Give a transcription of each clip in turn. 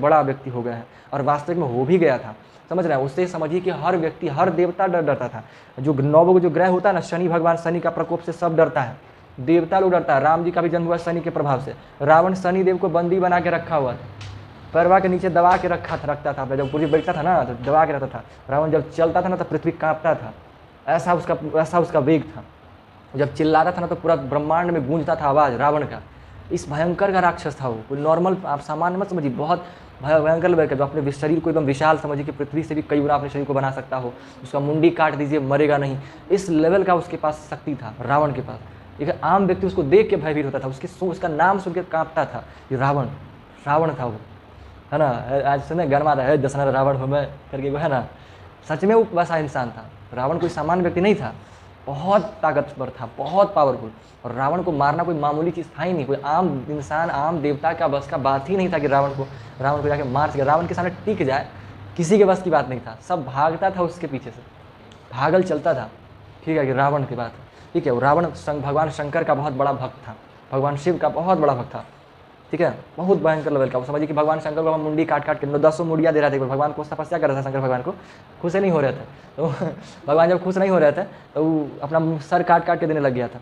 बड़ा व्यक्ति हो गया है, और वास्तविक में हो भी गया था। समझ रहे हैं? उससे समझिए कि हर व्यक्ति, हर देवता डरता था। जो 9 जो ग्रह होता है ना, शनि भगवान, शनि का प्रकोप से सब डरता है, देवता लोग डरता है। राम जी का भी जन्म हुआ शनि के प्रभाव से। रावण शनि देव को बंदी बना के रखा हुआ था, पैरवा के नीचे दबा के रखता था। जब पूरी बैठता था ना तो दबा के रहता था। रावण जब चलता था ना तो पृथ्वी कांपता था, ऐसा उसका वेग था। जब चिल्लाता था ना तो पूरा ब्रह्मांड में गूंजता था आवाज़ रावण का। इस भयंकर का राक्षस था वो, कोई नॉर्मल आप सामान्य मत समझिए, बहुत भयंकर लेवल का। जो अपने शरीर को एकदम विशाल समझिए कि पृथ्वी से भी कई गुना अपने शरीर को बना सकता हो, उसका मुंडी काट दीजिए मरेगा नहीं, इस लेवल का उसके पास शक्ति था रावण के पास। एक आम व्यक्ति उसको देख के भयभीत होता था, उसका नाम सुन के कांपता था। ये रावण था वो, है ना। आज सुने गाना आता है दशहरा रावण हो मैं करके, वो है ना, सच में वो वैसा इंसान था। रावण कोई सामान्य व्यक्ति नहीं था, बहुत ताकतवर था, बहुत पावरफुल। और रावण को मारना कोई मामूली चीज़ था ही नहीं। कोई आम इंसान, आम देवता का बस का बात ही नहीं था कि रावण को जाके मार सके, रावण के सामने टिक जाए, किसी के बस की बात नहीं था। सब भागता था उसके पीछे से, भागल चलता था। ठीक है कि रावण की बात है, ठीक है। रावण भगवान शंकर का बहुत बड़ा भक्त था, भगवान शिव का बहुत बड़ा भक्त था, ठीक है, बहुत भयंकर लेवल का। वो समझिए कि भगवान शंकर को मुंडी काट के 10 मुंडियाँ दे रहे थे। भगवान को तपस्या कर रहा था, शंकर भगवान को खुश नहीं हो रहे थे। तो भगवान जब खुश नहीं हो रहे थे तो वो अपना सर काट के देने लग गया था,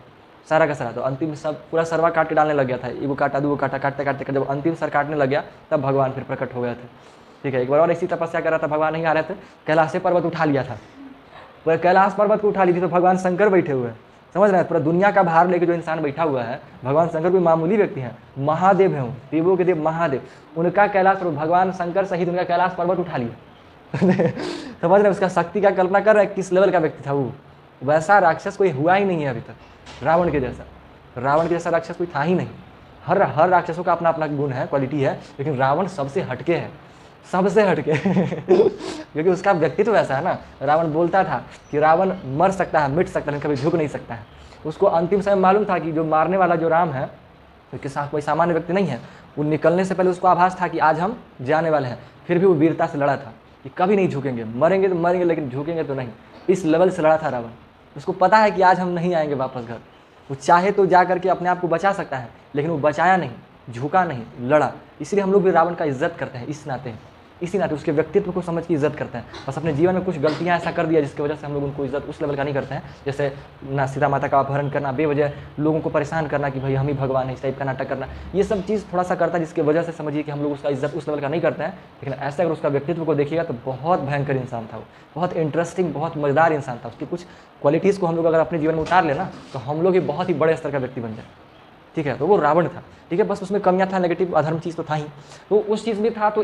सारा का सारा। तो अंतिम सब पूरा सरवा काट के डालने लग गया था, एगो काटा दूगो काटा, काटते जब अंतिम सर काटने लग गया तब भगवान फिर प्रकट हो गए थे। ठीक है, एक बार और इसी तपस्या कर रहा था, भगवान नहीं आ रहे थे, कैलाश पर्वत उठा लिया था। पूरा कैलाश पर्वत को उठा ली थी तो भगवान शंकर बैठे हुए हैं, समझ रहे हैं। पूरा दुनिया का भार लेके जो इंसान बैठा हुआ है, भगवान शंकर कोई मामूली व्यक्ति हैं, महादेव हैं, देवों के देव महादेव। उनका कैलाश पर्वत, भगवान शंकर सहित उनका कैलाश पर्वत उठा लिया। समझ रहे हैं उसका शक्ति का कल्पना कर रहे हैं, किस लेवल का व्यक्ति था वो। वैसा राक्षस कोई हुआ ही नहीं है अभी तक, रावण के जैसा राक्षस कोई था ही नहीं। हर राक्षसों का अपना अपना गुण है, क्वालिटी है, लेकिन रावण सबसे हटके है, सबसे हटके। क्योंकि उसका व्यक्तित्व ऐसा है ना। रावण बोलता था कि रावण मर सकता है, मिट सकता है, लेकिन कभी झुक नहीं सकता है। उसको अंतिम समय मालूम था कि जो मारने वाला जो राम है, क्योंकि कोई सामान्य व्यक्ति नहीं है, वो निकलने से पहले उसको आभास था कि आज हम जाने वाले हैं। फिर भी वो वीरता से लड़ा था कि कभी नहीं झुकेंगे, मरेंगे तो मरेंगे लेकिन झुकेंगे तो नहीं। इस लेवल से लड़ा था रावण। उसको पता है कि आज हम नहीं आएंगे वापस घर। वो चाहे तो जा करके अपने आप को बचा सकता है, लेकिन वो बचाया नहीं, झुका नहीं, लड़ा। इसलिए हम लोग भी रावण का इज्जत करते हैं, इसी नाते उसके व्यक्तित्व को समझ के इज्जत करते हैं। बस अपने जीवन में कुछ गलतियां ऐसा कर दिया जिसकी वजह से हम लोग उनको इज्जत उस लेवल का नहीं करते हैं। जैसे ना सीता माता का अपहरण करना, बेवजह लोगों को परेशान करना कि भाई हम ही भगवान है, इस टाइप का नाटक करना, ये सब चीज़ थोड़ा सा करता है, जिसकी वजह से समझिए कि हम लोग उसका इज्जत उस लेवल का नहीं करते हैं। लेकिन ऐसे अगर उसका व्यक्तित्व को देखिएगा तो बहुत भयंकर इंसान था वो, बहुत इंटरेस्टिंग, बहुत मजेदार इंसान था। उसकी कुछ क्वालिटीज़ को हम लोग अगर अपने जीवन में उतार लेना तो हम लोग ही बहुत ही बड़े स्तर का व्यक्ति बन जाए। ठीक है, तो वो रावण था। ठीक है, बस उसमें कमियां था, नेगेटिव अधर्म चीज़ तो था ही, तो उस चीज़ में था। तो